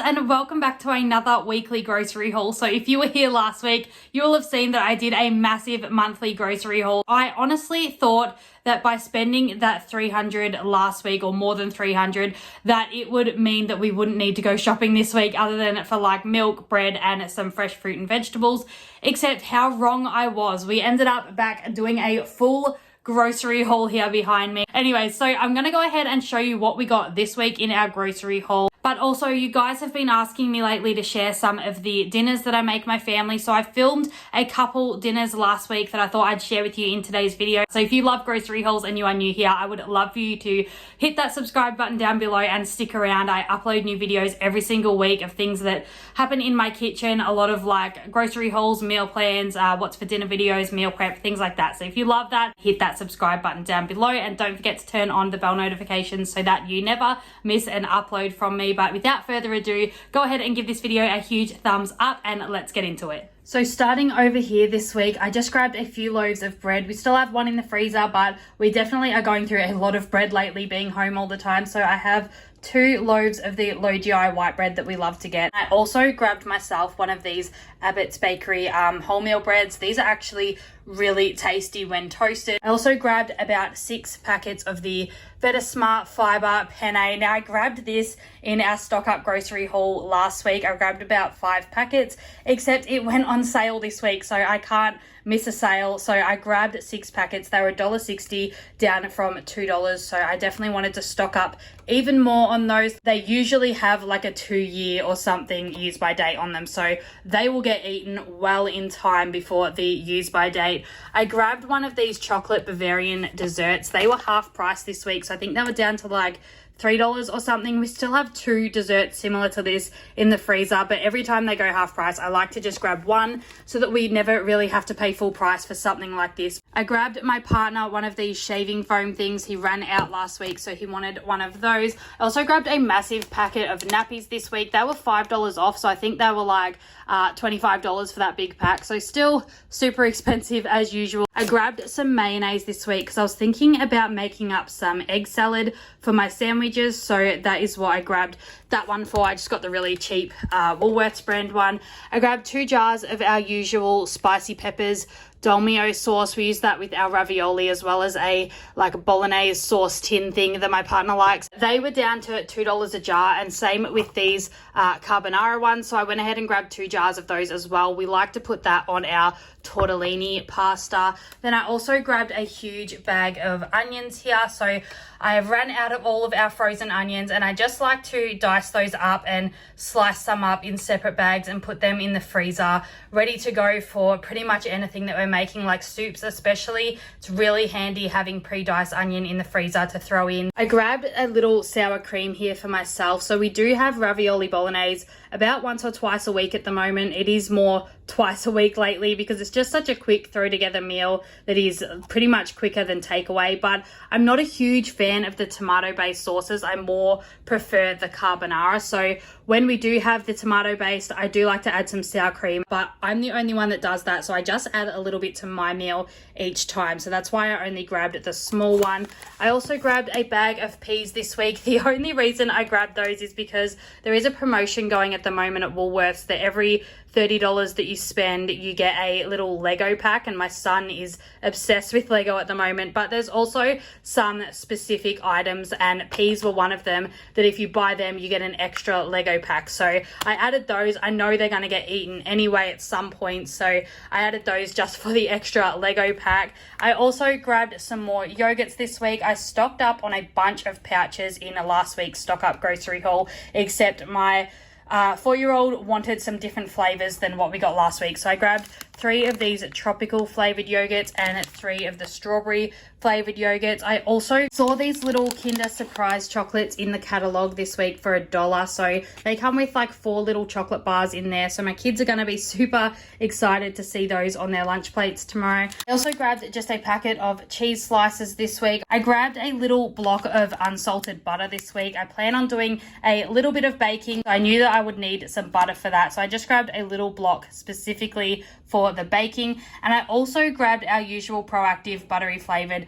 and welcome back to another weekly grocery haul. So if you were here last week, you will have seen that I did a massive monthly grocery haul. I honestly thought that by spending that $300 last week, or more than $300, that it would mean that we wouldn't need to go shopping this week other than for like milk, bread, and some fresh fruit and vegetables. Except how wrong I was. We ended up back doing a full grocery haul here behind me. Anyway, so I'm gonna go ahead and show you what we got this week in our grocery haul. But also, you guys have been asking me lately to share some of the dinners that I make my family. So I filmed a couple dinners last week that I thought I'd share with you in today's video. So if you love grocery hauls and you are new here, I would love for you to hit that subscribe button down below and stick around. I upload new videos every single week of things that happen in my kitchen. A lot of like grocery hauls, meal plans, what's for dinner videos, meal prep, things like that. So if you love that, hit that subscribe button down below and don't forget to turn on the bell notifications so that you never miss an upload from me. But without further ado, go ahead and give this video a huge thumbs up and let's get into it. So starting over here this week, I just grabbed a few loaves of bread. We still have one in the freezer, but we definitely are going through a lot of bread lately, being home all the time. So I have 2 loaves of the low GI white bread that we love to get. I also grabbed myself one of these Abbott's Bakery wholemeal breads. These are actually really tasty when toasted. I also grabbed about 6 packets of the Better Smart Fiber Penne. Now I grabbed this in our stock up grocery haul last week. I grabbed about 5 packets, except it went on sale this week, so I can't miss a sale. So I grabbed 6 packets. They were $1.60 down from $2. So I definitely wanted to stock up even more on those. They usually have like a 2-year or something use by date on them, so they will get eaten well in time before the use by date. I grabbed one of these chocolate Bavarian desserts. They were half price this week, so I think they were down to like $3 or something. We still have 2 desserts similar to this in the freezer, but every time they go half price, I like to just grab one so that we never really have to pay full price for something like this. I grabbed my partner one of these shaving foam things. He ran out last week, so he wanted one of those. I also grabbed a massive packet of nappies this week. They were $5 off, so I think they were like $25 for that big pack, so still super expensive as usual. I grabbed some mayonnaise this week because I was thinking about making up some egg salad for my sandwiches, so that is what I grabbed that one for. I just got the really cheap Woolworths brand one. I grabbed 2 jars of our usual spicy peppers Dolmio sauce. We use that with our ravioli, as well as a like bolognese sauce tin thing that my partner likes. They were down to $2 a jar, and same with these carbonara ones, so I went ahead and grabbed 2 jars of those as well. We like to put that on our tortellini pasta. Then I also grabbed a huge bag of onions here. So I have run out of all of our frozen onions, and I just like to dice those up and slice some up in separate bags and put them in the freezer ready to go for pretty much anything that we're making, like soups especially. It's really handy having pre-diced onion in the freezer to throw in. I grabbed a little sour cream here for myself. So we do have ravioli bolognese about once or twice a week at the moment. It is more twice a week lately because it's just such a quick throw together meal that is pretty much quicker than takeaway. But I'm not a huge fan of the tomato based sauces. I more prefer the carbonara. So when we do have the tomato based, I do like to add some sour cream, but I'm the only one that does that, so I just add a little bit to my meal each time. So that's why I only grabbed the small one. I also grabbed a bag of peas this week. The only reason I grabbed those is because there is a promotion going at the moment at Woolworths that every $30 that you spend, you get a little Lego pack, and my son is obsessed with Lego at the moment. But there's also some specific items, and peas were one of them, that if you buy them, you get an extra Lego pack. So I added those. I know they're going to get eaten anyway at some point, so I added those just for the extra Lego pack. I also grabbed some more yogurts this week. I stocked up on a bunch of pouches in last week's stock up grocery haul, except my 4-year-old wanted some different flavors than what we got last week, so I grabbed 3 of these tropical flavored yogurts and 3 of the strawberry flavored yogurts. I also saw these little Kinder Surprise chocolates in the catalog this week for $1. So they come with like 4 little chocolate bars in there. So my kids are going to be super excited to see those on their lunch plates tomorrow. I also grabbed just a packet of cheese slices this week. I grabbed a little block of unsalted butter this week. I plan on doing a little bit of baking. I knew that I would need some butter for that. So I just grabbed a little block specifically for for the baking. And I also grabbed our usual Proactive buttery flavored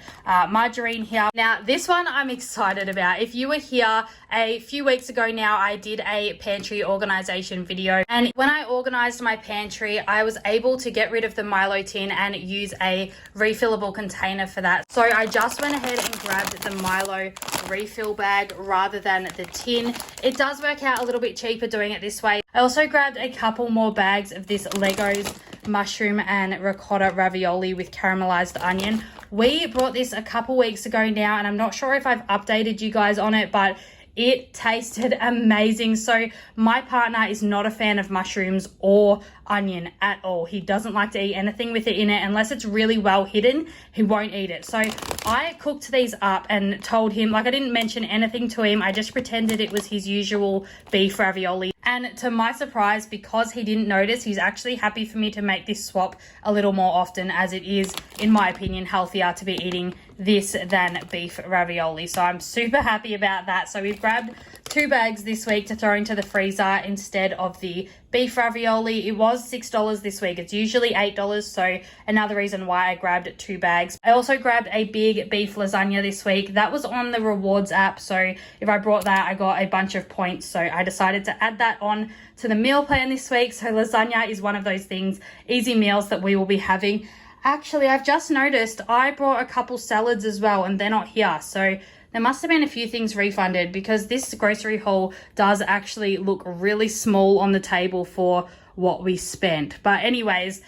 margarine here. Now this one I'm excited about. If you were here a few weeks ago now, I did a pantry organization video, and when I organized my pantry, I was able to get rid of the Milo tin and use a refillable container for that. So I just went ahead and grabbed the Milo refill bag rather than the tin. It does work out a little bit cheaper doing it this way. I also grabbed a couple more bags of this Legos mushroom and ricotta ravioli with caramelized onion. We brought this a couple weeks ago now, and I'm not sure if I've updated you guys on it, but it tasted amazing. So my partner is not a fan of mushrooms or onion at all. He doesn't like to eat anything with it in it unless it's really well hidden. He won't eat it. So I cooked these up and told him, like, I didn't mention anything to him. I just pretended it was his usual beef ravioli. And to my surprise, because he didn't notice, he's actually happy for me to make this swap a little more often, as it is, in my opinion, healthier to be eating this than beef ravioli. So I'm super happy about that. So we've grabbed 2 bags this week to throw into the freezer instead of the beef ravioli. It was $6 this week. It's usually $8, so another reason why I grabbed 2 bags. I also grabbed a big beef lasagna this week. That was on the rewards app, so if I brought that, I got a bunch of points. So I decided to add that on to the meal plan this week. So lasagna is one of those things, easy meals that we will be having. Actually, I've just noticed I brought a couple salads as well, and they're not here. So there must have been a few things refunded, because this grocery haul does actually look really small on the table for what we spent. But anyways,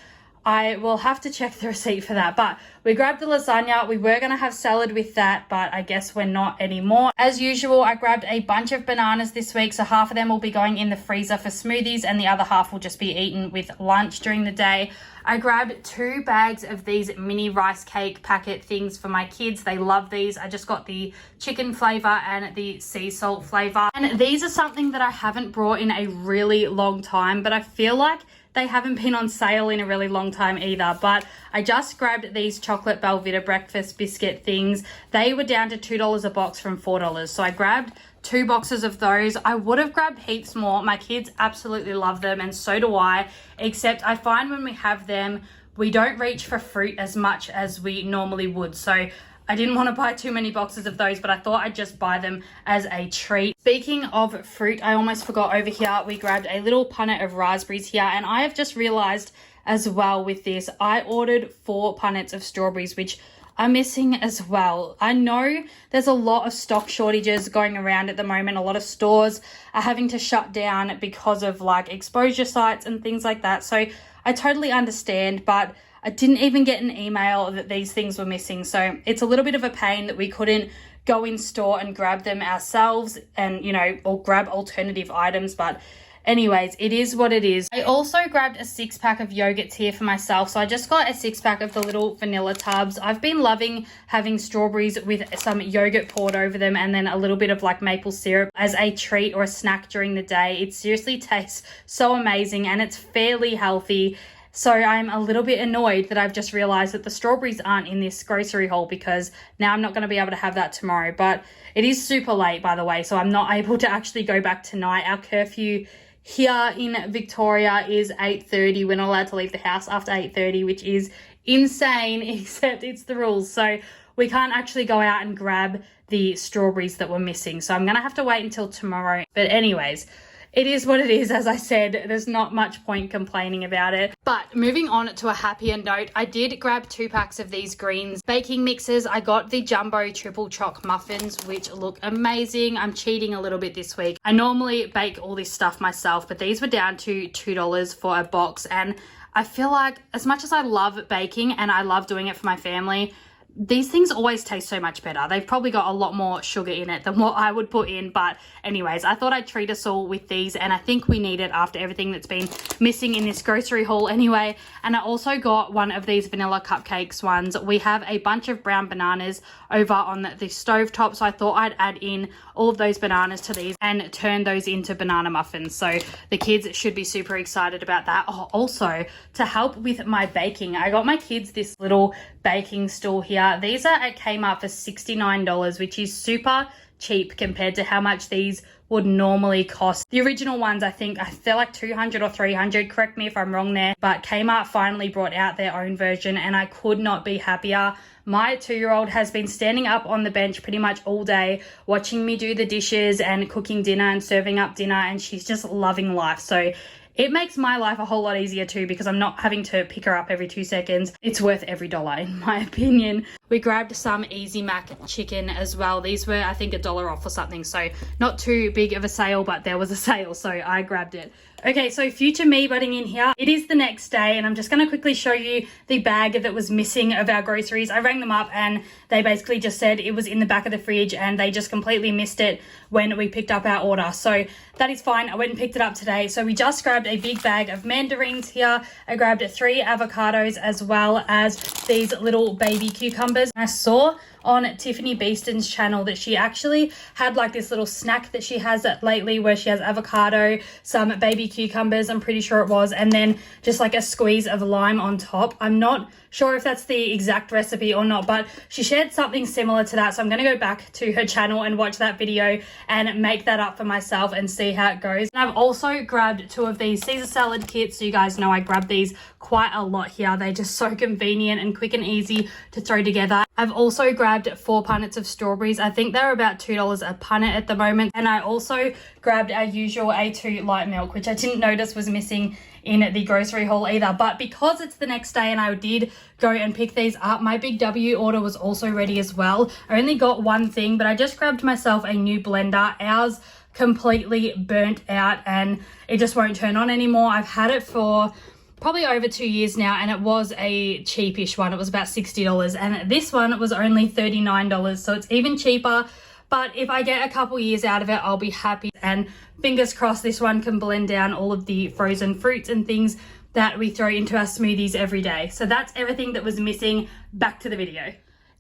I will have to check the receipt for that. But we grabbed the lasagna. We were going to have salad with that, but I guess we're not anymore. As usual, I grabbed a bunch of bananas this week. So half of them will be going in the freezer for smoothies, and the other half will just be eaten with lunch during the day. I grabbed 2 bags of these mini rice cake packet things for my kids. They love these. I just got the chicken flavor and the sea salt flavor. And these are something that I haven't brought in a really long time, but I feel like they haven't been on sale in a really long time either. But I just grabbed these chocolate Belvita breakfast biscuit things. They were down to $2 a box from $4. So I grabbed 2 boxes of those. I would have grabbed heaps more. My kids absolutely love them, and so do I, except I find when we have them, we don't reach for fruit as much as we normally would. So I didn't want to buy too many boxes of those, but I thought I'd just buy them as a treat. Speaking of fruit, I almost forgot, over here we grabbed a little punnet of raspberries here, and I have just realized as well with this, I ordered 4 punnets of strawberries, which are missing as well. I know there's a lot of stock shortages going around at the moment. A lot of stores are having to shut down because of like exposure sites and things like that. So I totally understand, but I didn't even get an email that these things were missing. So it's a little bit of a pain that we couldn't go in store and grab them ourselves and, you know, or grab alternative items. But anyways, it is what it is. I also grabbed a 6-pack of yogurts here for myself. So I just got a 6-pack of the little vanilla tubs. I've been loving having strawberries with some yogurt poured over them and then a little bit of like maple syrup as a treat or a snack during the day. It seriously tastes so amazing, and it's fairly healthy. So I'm a little bit annoyed that I've just realized that the strawberries aren't in this grocery haul, because now I'm not going to be able to have that tomorrow. But it is super late, by the way, so I'm not able to actually go back tonight. Our curfew here in Victoria is 8:30. We're not allowed to leave the house after 8:30, which is insane, except it's the rules. So we can't actually go out and grab the strawberries that were missing. So I'm going to have to wait until tomorrow. But anyways, it is what it is. As I said, there's not much point complaining about it. But moving on to a happier note, I did grab 2 packs of these greens baking mixes. I got the jumbo triple choc muffins, which look amazing. I'm cheating a little bit this week. I normally bake all this stuff myself, but these were down to $2 for a box. And I feel like, as much as I love baking and I love doing it for my family, these things always taste so much better. They've probably got a lot more sugar in it than what I would put in. But anyways, I thought I'd treat us all with these, and I think we need it after everything that's been missing in this grocery haul anyway. And I also got one of these vanilla cupcakes ones. We have a bunch of brown bananas over on the stovetop, so I thought I'd add in all of those bananas to these and turn those into banana muffins. So the kids should be super excited about that. Oh, also, to help with my baking, I got my kids this little baking stool here. here. These are at Kmart for $69, which is super cheap compared to how much these would normally cost. The original ones, I think, they're like $200 or $300. Correct me if I'm wrong there. But Kmart finally brought out their own version and I could not be happier. My 2-year-old has been standing up on the bench pretty much all day, watching me do the dishes and cooking dinner and serving up dinner, and she's just loving life. So it makes my life a whole lot easier too because I'm not having to pick her up every 2 seconds. It's worth every dollar in my opinion. We grabbed some Easy Mac chicken as well. These were, I think, $1 off or something. So not too big of a sale, but there was a sale, so I grabbed it. Okay, so future me butting in here. It is the next day and I'm just going to quickly show you the bag that was missing of our groceries. I rang them up and they basically just said it was in the back of the fridge and they just completely missed it when we picked up our order. So that is fine. I went and picked it up today. So we just grabbed a big bag of mandarins here. I grabbed 3 avocados as well as these little baby cucumbers. I saw on Tiffany Beeston's channel that she actually had like this little snack that she has lately where she has avocado, some baby cucumbers, I'm pretty sure it was, and then just like a squeeze of lime on top. I'm not sure if that's the exact recipe or not, but she shared something similar to that. So I'm going to go back to her channel and watch that video and make that up for myself and see how it goes. And I've also grabbed 2 of these Caesar salad kits. So you guys know I grab these quite a lot here. They're just so convenient and quick and easy to throw together. I've also grabbed 4 punnets of strawberries. I think they're about $2 a punnet at the moment. And I also grabbed our usual A2 light milk, which I didn't notice was missing in the grocery haul either. But because it's the next day and I did go and pick these up, my Big W order was also ready as well. I only got one thing, but I just grabbed myself a new blender. Ours completely burnt out and it just won't turn on anymore. I've had it for probably over 2 years now and it was a cheapish one. It was about $60 and this one was only $39, so it's even cheaper. But if I get a couple years out of it, I'll be happy. And fingers crossed this one can blend down all of the frozen fruits and things that we throw into our smoothies every day. So that's everything that was missing. Back to the video.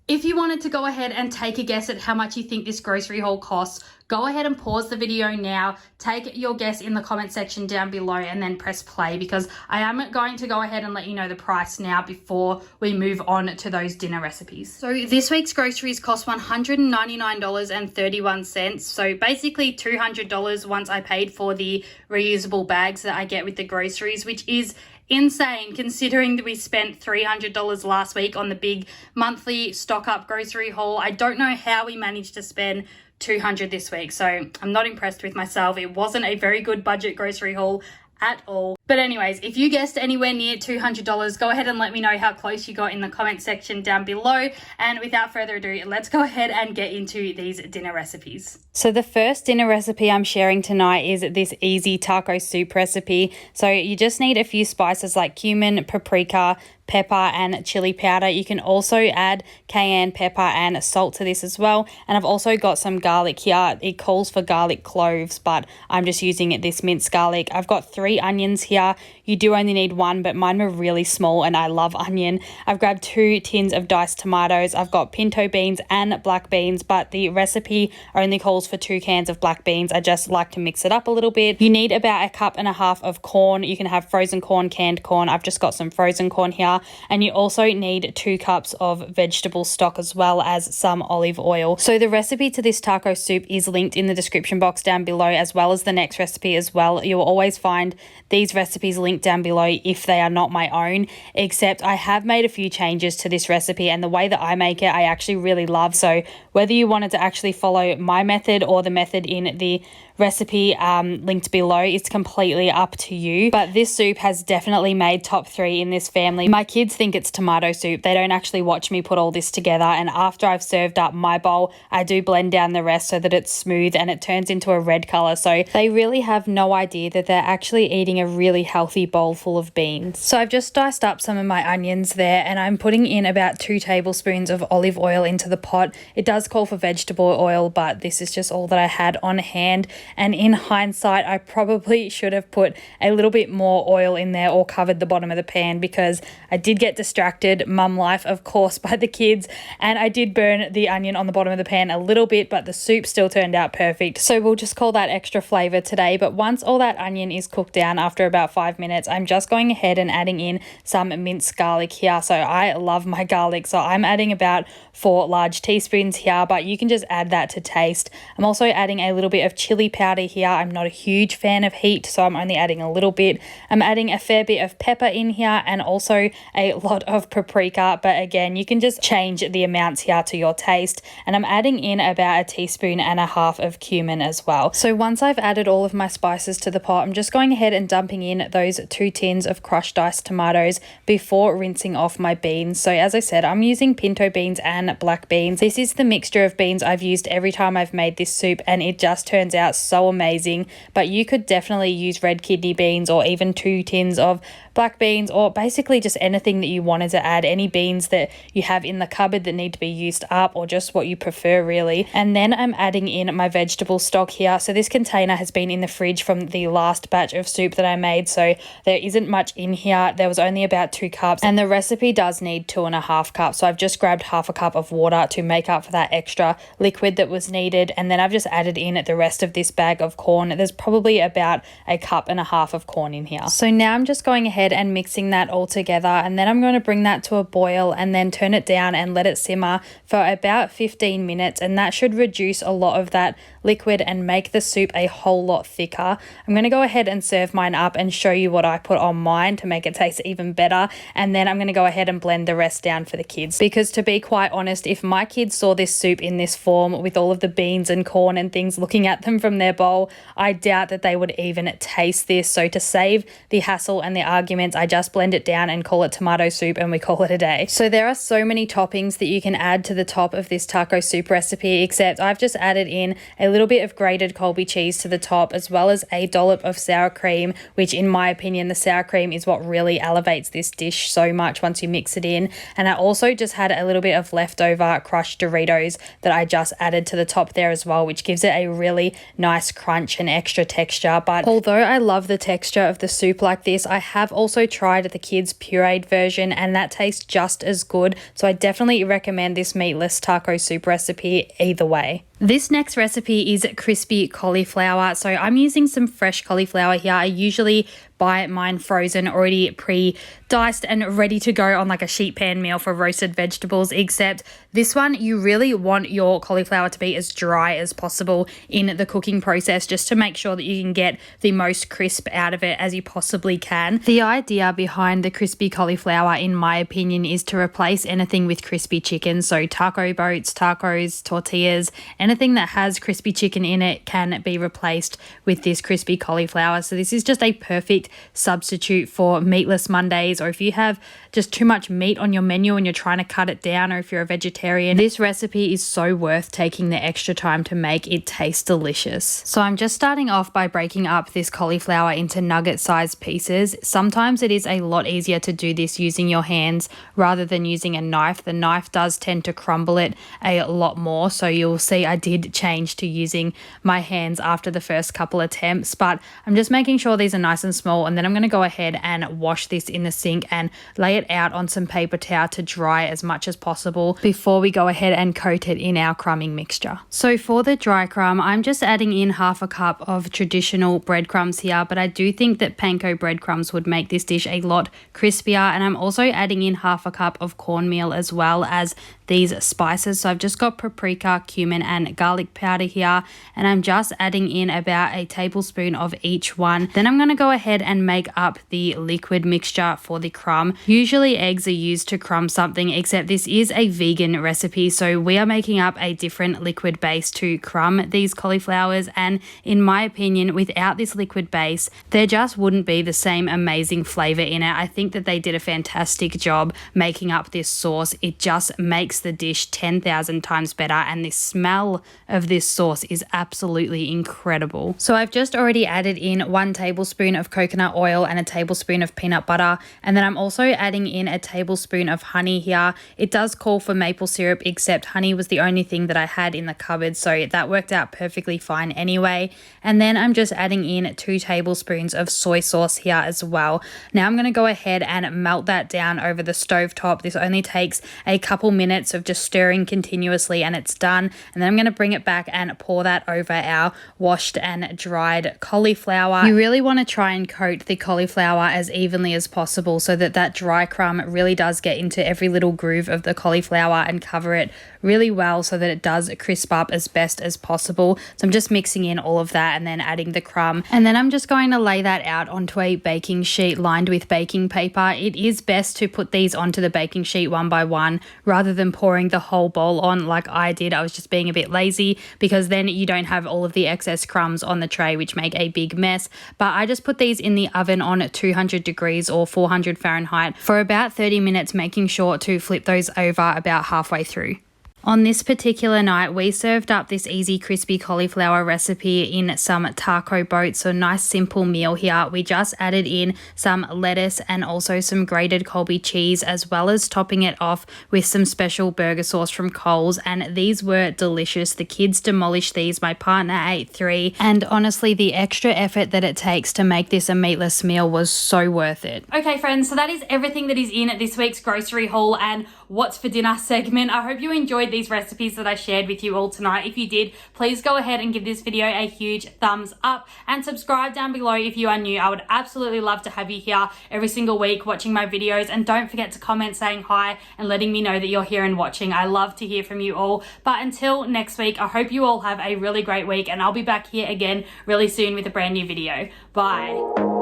If you wanted to go ahead and take a guess at how much you think this grocery haul costs, go ahead and pause the video now, take your guess in the comment section down below and then press play because I am going to go ahead and let you know the price now before we move on to those dinner recipes. So this week's groceries cost $199.31. So basically $200 once I paid for the reusable bags that I get with the groceries, which is insane considering that we spent $300 last week on the big monthly stock up grocery haul. I don't know how we managed to spend $200 this week, so I'm not impressed with myself. It wasn't a very good budget grocery haul at all. But anyways, if you guessed anywhere near $200, go ahead and let me know how close you got in the comment section down below. And without further ado, let's go ahead and get into these dinner recipes. So the first dinner recipe I'm sharing tonight is this easy taco soup recipe. So you just need a few spices like cumin, paprika, pepper and chili powder. You can also add cayenne pepper and salt to this as well. And I've also got some garlic here. It calls for garlic cloves, but I'm just using this minced garlic. I've got 3 onions here. You do only need 1, but mine were really small and I love onion. I've grabbed 2 tins of diced tomatoes. I've got pinto beans and black beans, but the recipe only calls for 2 cans of black beans. I just like to mix it up a little bit. You need about 1.5 cups of corn. You can have frozen corn, canned corn. I've just got some frozen corn here. And you also need 2 cups of vegetable stock as well as some olive oil. So the recipe to this taco soup is linked in the description box down below, as well as the next recipe as well. You'll always find these recipes linked down below if they are not my own, except I have made a few changes to this recipe and the way that I make it I actually really love. So whether you wanted to actually follow my method or the method in the recipe linked below, it's completely up to you. But this soup has definitely made top 3 in this family. My kids think it's tomato soup. They don't actually watch me put all this together, and after I've served up my bowl I do blend down the rest so that it's smooth and it turns into a red color, so they really have no idea that they're actually eating a really healthy bowl full of beans. So I've just diced up some of my onions there and I'm putting in about 2 tablespoons of olive oil into the pot. It does call for vegetable oil, but this is just all that I had on hand. And in hindsight, I probably should have put a little bit more oil in there or covered the bottom of the pan because I did get distracted, mum life of course, by the kids, and I did burn the onion on the bottom of the pan a little bit, but the soup still turned out perfect. So we'll just call that extra flavor today. But once all that onion is cooked down after about 5 minutes, minutes, I'm just going ahead and adding in some minced garlic here. So I love my garlic, so I'm adding about 4 large teaspoons here, but you can just add that to taste. I'm also adding a little bit of chili powder here. I'm not a huge fan of heat, so I'm only adding a little bit. I'm adding a fair bit of pepper in here and also a lot of paprika, but again, you can just change the amounts here to your taste. And I'm adding in about 1.5 teaspoons of cumin as well. So once I've added all of my spices to the pot, I'm just going ahead and dumping in those 2 tins of crushed diced tomatoes before rinsing off my beans. So as I said, I'm using pinto beans and black beans. This is the mixture of beans I've used every time I've made this soup, and it just turns out so amazing. But you could definitely use red kidney beans or even 2 tins of black beans, or basically just anything that you wanted to add, any beans that you have in the cupboard that need to be used up, or just what you prefer really. And then I'm adding in my vegetable stock here. So this container has been in the fridge from the last batch of soup that I made, so there isn't much in here. There was only about 2 cups, and the recipe does need 2.5 cups. So I've just grabbed 1/2 cup of water to make up for that extra liquid that was needed, and then I've just added in the rest of this bag of corn. There's probably about 1.5 cups of corn in here. So now I'm just going ahead and mixing that all together, and then I'm going to bring that to a boil and then turn it down and let it simmer for about 15 minutes, and that should reduce a lot of that liquid and make the soup a whole lot thicker. I'm going to go ahead and serve mine up and show you what I put on mine to make it taste even better, and then I'm going to go ahead and blend the rest down for the kids, because to be quite honest, if my kids saw this soup in this form with all of the beans and corn and things looking at them from their bowl, I doubt that they would even taste this. So to save the hassle and the arguments, I just blend it down and call it tomato soup, and we call it a day. So there are so many toppings that you can add to the top of this taco soup recipe, except I've just added in a little bit of grated Colby cheese to the top, as well as a dollop of sour cream, which in my opinion, the sour cream is what really elevates this dish so much once you mix it in. And I also just had a little bit of leftover crushed Doritos that I just added to the top there as well, which gives it a really nice crunch and extra texture. But although I love the texture of the soup like this, I have also tried the kids pureed version, and that tastes just as good. So I definitely recommend this meatless taco soup recipe either way. This next recipe is crispy cauliflower. So I'm using some fresh cauliflower here. I usually buy mine frozen, already pre-diced and ready to go on like a sheet pan meal for roasted vegetables, except this one you really want your cauliflower to be as dry as possible in the cooking process, just to make sure that you can get the most crisp out of it as you possibly can. The idea behind the crispy cauliflower, in my opinion, is to replace anything with crispy chicken. So taco boats, tacos, tortillas, anything that has crispy chicken in it can be replaced with this crispy cauliflower. So this is just a perfect substitute for meatless Mondays, or if you have just too much meat on your menu and you're trying to cut it down, or if you're a vegetarian, this recipe is so worth taking the extra time to make. It tastes delicious. So I'm just starting off by breaking up this cauliflower into nugget sized pieces. Sometimes it is a lot easier to do this using your hands rather than using a knife. The knife does tend to crumble it a lot more, so you'll see I did change to using my hands after the first couple attempts. But I'm just making sure these are nice and small, and then I'm going to go ahead and wash this in the sink and lay it out on some paper towel to dry as much as possible before we go ahead and coat it in our crumbing mixture. So for the dry crumb, I'm just adding in 1/2 cup of traditional breadcrumbs here, but I do think that panko breadcrumbs would make this dish a lot crispier. And I'm also adding in 1/2 cup of cornmeal as well as these spices. So I've just got paprika, cumin and garlic powder here, and I'm just adding in about 1 tablespoon of each one. Then I'm going to go ahead and make up the liquid mixture for the crumb. Usually eggs are used to crumb something, except this is a vegan recipe, so we are making up a different liquid base to crumb these cauliflowers, and in my opinion, without this liquid base, there just wouldn't be the same amazing flavor in it. I think that they did a fantastic job making up this sauce. It just makes the dish 10,000 times better, and the smell of this sauce is absolutely incredible. So I've just already added in 1 tablespoon of coconut oil and 1 tablespoon of peanut butter, and then I'm also adding in 1 tablespoon of honey here. It does call for maple syrup, except honey was the only thing that I had in the cupboard, so that worked out perfectly fine anyway. And then I'm just adding in 2 tablespoons of soy sauce here as well. Now I'm going to go ahead and melt that down over the stove top. This only takes a couple minutes minutes of just stirring continuously and it's done. And then I'm going to bring it back and pour that over our washed and dried cauliflower. You really want to try and coat the cauliflower as evenly as possible so that that dry crumb really does get into every little groove of the cauliflower and cover it really well so that it does crisp up as best as possible. So I'm just mixing in all of that and then adding the crumb. And then I'm just going to lay that out onto a baking sheet lined with baking paper. It is best to put these onto the baking sheet one by one rather than pouring the whole bowl on like I did. I was just being a bit lazy because then you don't have all of the excess crumbs on the tray, which make a big mess. But I just put these in the oven on 200 degrees or 400 Fahrenheit for about 30 minutes, making sure to flip those over about halfway through. On this particular night, we served up this easy crispy cauliflower recipe in some taco boats, so nice simple meal here. We just added in some lettuce and also some grated Colby cheese, as well as topping it off with some special burger sauce from Coles, and these were delicious. The kids demolished these, my partner ate 3, and honestly the extra effort that it takes to make this a meatless meal was so worth it. Okay friends, so that is everything that is in this week's grocery haul and what's for dinner segment. I hope you enjoyed these recipes that I shared with you all tonight. If you did, please go ahead and give this video a huge thumbs up and subscribe down below if you are new. I would absolutely love to have you here every single week watching my videos, and don't forget to comment saying hi and letting me know that you're here and watching. I love to hear from you all. But until next week, I hope you all have a really great week, and I'll be back here again really soon with a brand new video. Bye.